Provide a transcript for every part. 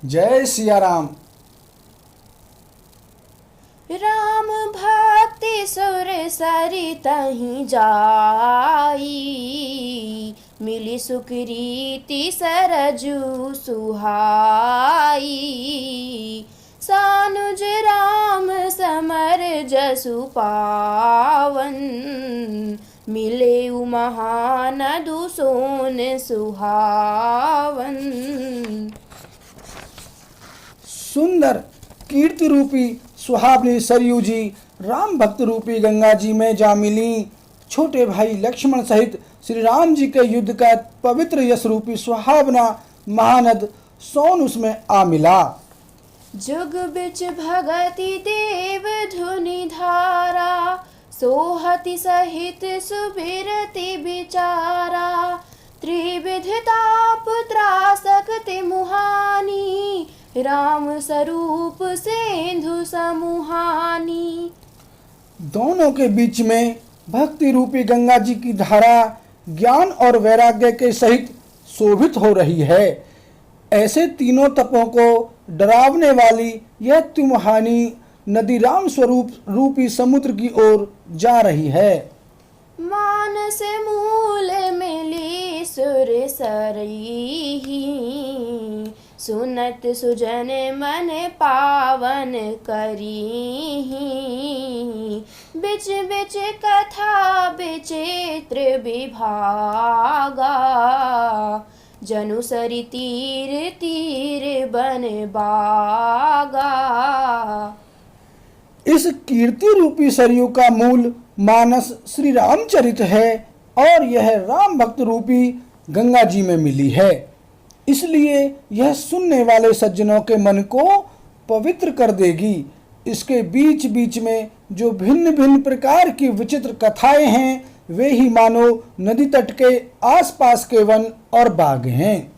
जय सिया राम। राम भक्ति सुर सरितहि जाई, मिली सुकृति सरजू सुहाई। सानुज राम समर जसु पावन, मिले महानदु सोन सुहावन। सुंदर कीर्ति रूपी सुहावनी सरयू जी राम भक्त रूपी गंगा जी में जा मिली। छोटे भाई लक्ष्मण सहित श्री राम जी के युद्ध का पवित्र यश रूपी सुहावना महानद सोन उसमें आ मिला। जुग बिच भगति देव धुनि धारा, सोहति सहित सुबिरति बिचारा। त्रिविध ताप त्रासकति मुहानी, राम स्वरूप सेंधु समुहानी। दोनों के बीच में भक्ति रूपी गंगा जी की धारा ज्ञान और वैराग्य के सहित शोभित हो रही है। ऐसे तीनों तपों को डरावने वाली यह तिमुहानी नदी राम स्वरूप रूपी समुद्र की ओर जा रही है। मानस मूल मिली सुर सरही, सुनत सुजन मन पावन करीहि। बिच बिच कथा विचित्र विभागा, जनु सरि तीर तीर बन बागा। इस कीर्ति रूपी सरयू का मूल मानस श्री रामचरित है और यह राम भक्त रूपी गंगा जी में मिली है। इसलिए यह सुनने वाले सज्जनों के मन को पवित्र कर देगी। इसके बीच बीच में जो भिन्न भिन्न प्रकार की विचित्र कथाएं हैं, वे ही मानो नदी तट के आसपास के वन और बाग हैं।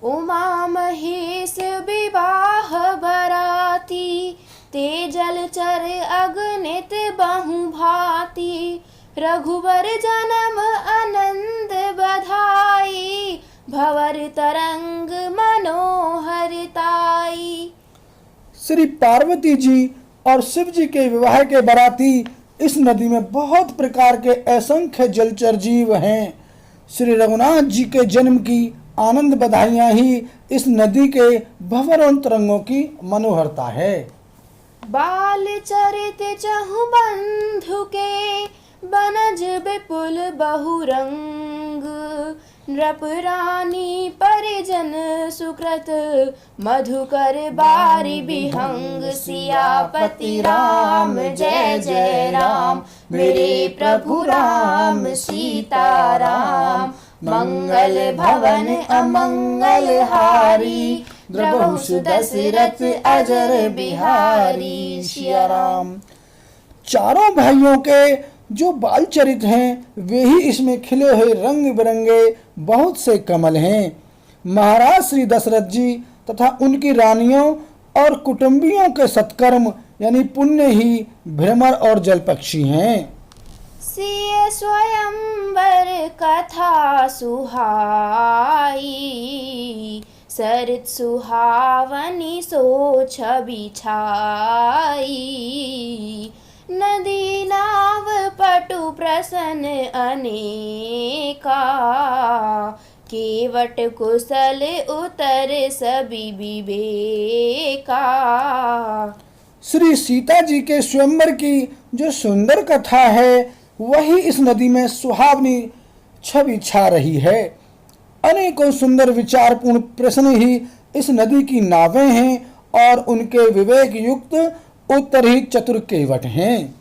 उमा महेश विवाह बराती, ते जलचर अगणित बहु भांति। रघुवर जन्म आनंद बधाई, भंवर तरंग मनोहरताई। श्री पार्वती जी और शिव जी के विवाह के बराती इस नदी में बहुत प्रकार के असंख्य जलचर जीव हैं। श्री रघुनाथ जी के जन्म की आनंद बधाइयां ही इस नदी के भंवर तरंगों की मनोहरता है। बाल चरित चहु बंधु के, बनज विपुल बहुरंग। नृप रानी परिजन सुकृत, मधुकर बारी बिहंग। सियापति राम जय जय राम, मेरे प्रभु राम सीता राम। मंगल भवन अमंगल हारी, द्रवहु सुदशरथ अजर बिहारी। सिया राम। चारों भाइयों के जो बाल चरित हैं, वे ही इसमें खिले हुए रंग बिरंगे बहुत से कमल हैं। महाराज श्री दशरथ जी तथा उनकी रानियों और कुटुंबियों के सत्कर्म यानी पुण्य ही भ्रमर और जलपक्षी हैं। सिय स्वयंवर कथा सुहाई, सरित सुहावनी सो छवि छाई। नदी नाव पटु प्रसन्न अनेका, केवट कुशल उतर सभी विवेका। श्री सीता जी के स्वयंवर की जो सुंदर कथा है, वही इस नदी में सुहावनी छवि छा रही है। अनेकों सुंदर विचारपूर्ण प्रश्न ही इस नदी की नावें हैं और उनके विवेक युक्त उत्तरहित चतुर केवट हैं।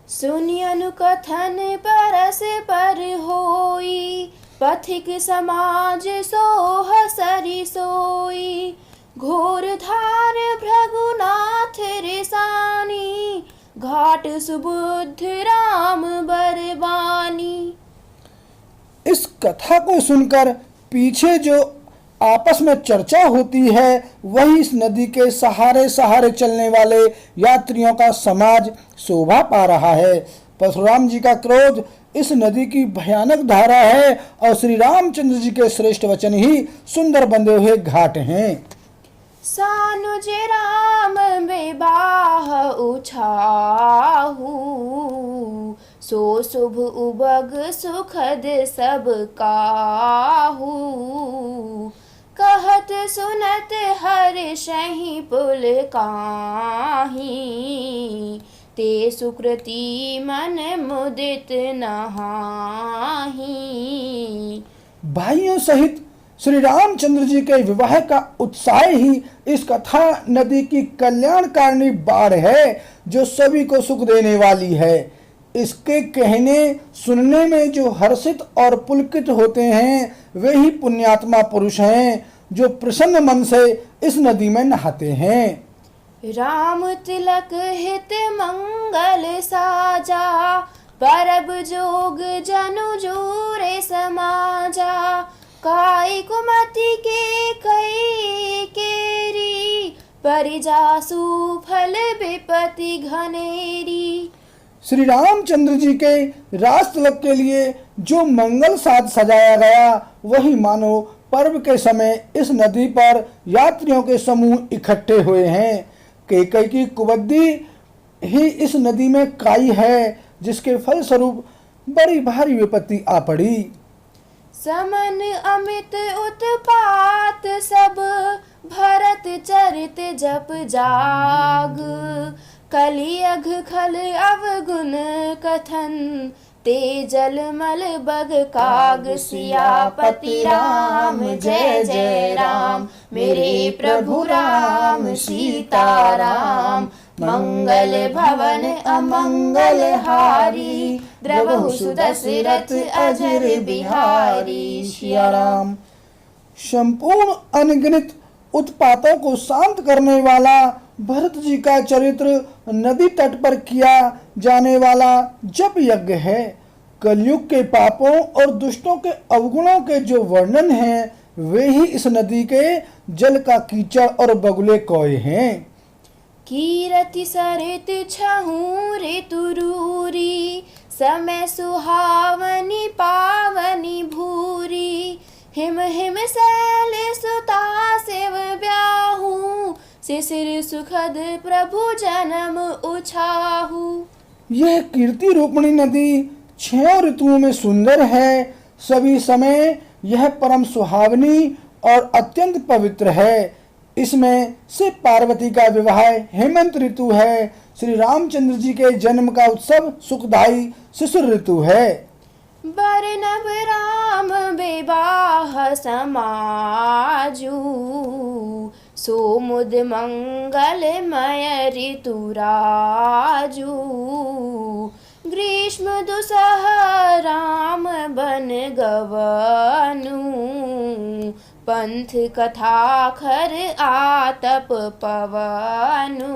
सुनि अनुकथन परस पर होई, पथिक समाज सोह सरि सोई। घोर धार भृगुनाथ रिसानी, घाट सुबुद्ध राम बरबानी। इस कथा को सुनकर पीछे जो आपस में चर्चा होती है, वही इस नदी के सहारे सहारे चलने वाले यात्रियों का समाज शोभा पा रहा है। परशुराम जी का क्रोध इस नदी की भयानक धारा है और श्री रामचंद्र जी के श्रेष्ठ वचन ही सुंदर बंधे हुए घाट हैं। सानुज राम विवाह उछाहू, सो शुभ उबग सुखद सब काहू। कहत सुनत हर्षहि पुलकाहि, ते सुकृति मन मुदित नहाहि। भाइयों सहित श्री रामचंद्र जी के विवाह का उत्साह ही इस कथा नदी की कल्याणकारिणी बाढ़ है जो सभी को सुख देने वाली है। इसके कहने सुनने में जो हर्षित और पुलकित होते हैं वे ही पुण्यात्मा पुरुष हैं जो प्रसन्न मन से इस नदी में नहाते हैं। राम तिलक हित मंगल साजा, परब जोग जनु जोरे समाजा। काई कुमति के कई केरी, परिजासु फल विपति घनेरी। श्री रामचंद्र जी के राज तिलक के लिए जो मंगल साज सजाया गया वही मानो पर्व के समय इस नदी पर यात्रियों के समूह इकट्ठे हुए हैं। कैकई की कुबद्दी ही इस नदी में काई है जिसके फलस्वरूप बड़ी भारी विपत्ति आ पड़ी। समन अमित उत्पात सब, भरत चरित जप जाग। कलियघ खल अवगुण कथन, ते जल मल बग काग। सियापति राम जय जय राम, मेरे प्रभु राम सीताराम। मंगल भवन अमंगल हारी, द्रवहु सुदशरथ अजर बिहारी। सिया राम। संपूर्ण अनगिनत उत्पातों को शांत करने वाला भरत जी का चरित्र नदी तट पर किया जाने वाला जप यज्ञ है। कलयुग के पापों और दुष्टों के अवगुणों के जो वर्णन हैं वे ही इस नदी के जल का कीचड़ और बगुले कोय हैं। कीरति सरित छहु ऋतुरूरी, समय सुहावनी पावनी भूरी। हिम हिम शैल सुता शिव ब्याहू, शिशिर सुखद प्रभु जन्म उछाहू। यह कीर्ति रूपणी नदी 6 ऋतुओं में सुंदर है। सभी समय यह परम सुहावनी और अत्यंत पवित्र है। इसमें शिव पार्वती का विवाह हेमंत ऋतु है। श्री रामचंद्र जी के जन्म का उत्सव सुखदायी शिशिर ऋतु है। बरनब राम विवाह समाजू, सोमुद मंगलमय ऋतुराजू। ग्रीष्म दुसह राम बन गवनु, पंथ कथा खर आतप पवनु।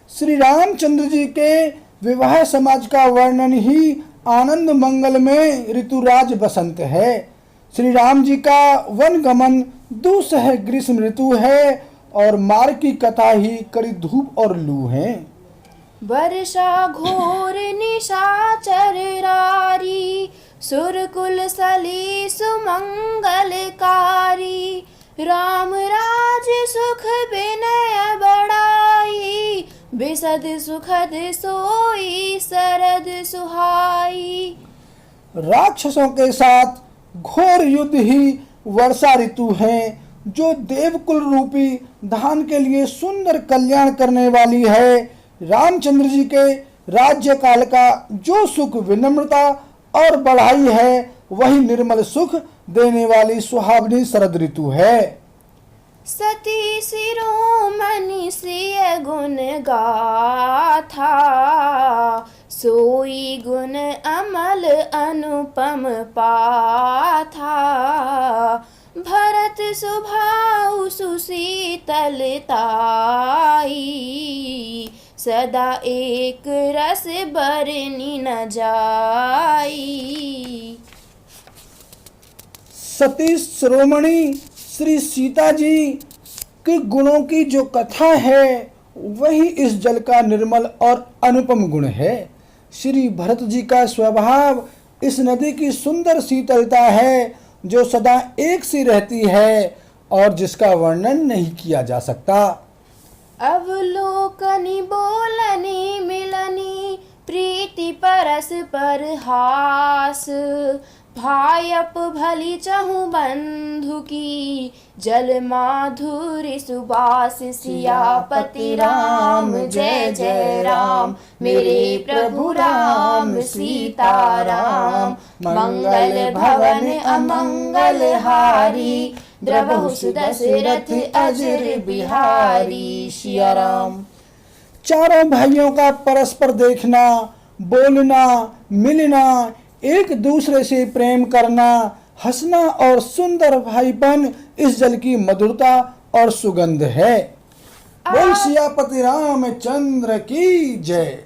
श्री रामचंद्र जी के विवाह समाज का वर्णन ही आनंद मंगल में ऋतुराज बसंत है। श्री राम जी का वन गमन दुसह ग्रीष्म ऋतु है और मार्ग की कथा ही कड़ी धूप और लू है। वर्षा घोर निशाचर रारी, सुरकुल सली सुमंगलकारी। राम राज सुख विनय बड़ाई, बिसद सुखद सोई सरद सुहाई। राक्षसों के साथ घोर युद्ध ही वर्षा ऋतु है जो देवकुल रूपी धान के लिए सुंदर कल्याण करने वाली है। रामचंद्र जी के राज्य काल का जो सुख विनम्रता और बढ़ाई है वही निर्मल सुख देने वाली सुहावनी शरद ऋतु है। सती शिरोमणि सिय गुण गाथा, सोई गुण अमल अनुपम पाथा। भरत सुभाउ सुशीतलताई, सदा एक रस बरनी न जाई। सती शिरोमणि श्री सीता जी के गुणों की जो कथा है वही इस जल का निर्मल और अनुपम गुण है। श्री भरत जी का स्वभाव इस नदी की सुंदर शीतलता है जो सदा एक सी रहती है और जिसका वर्णन नहीं किया जा सकता। अवलोकनी बोलनी मिलनी प्रीति परस्पर हास, भायप भली चहु बंधु की जल माधुरी सुबास। सियापति राम जय जय राम, मेरे प्रभु राम सीता राम। मंगल भवन अमंगल हारी, द्रवहु सुदशरथ अजर बिहारी। सिया राम। चारों भाइयों का परस्पर देखना, बोलना, मिलना, एक दूसरे से प्रेम करना, हंसना और सुंदर भाईपन इस जल की मधुरता और सुगंध है। बोल सियापति रामचंद्र की जय।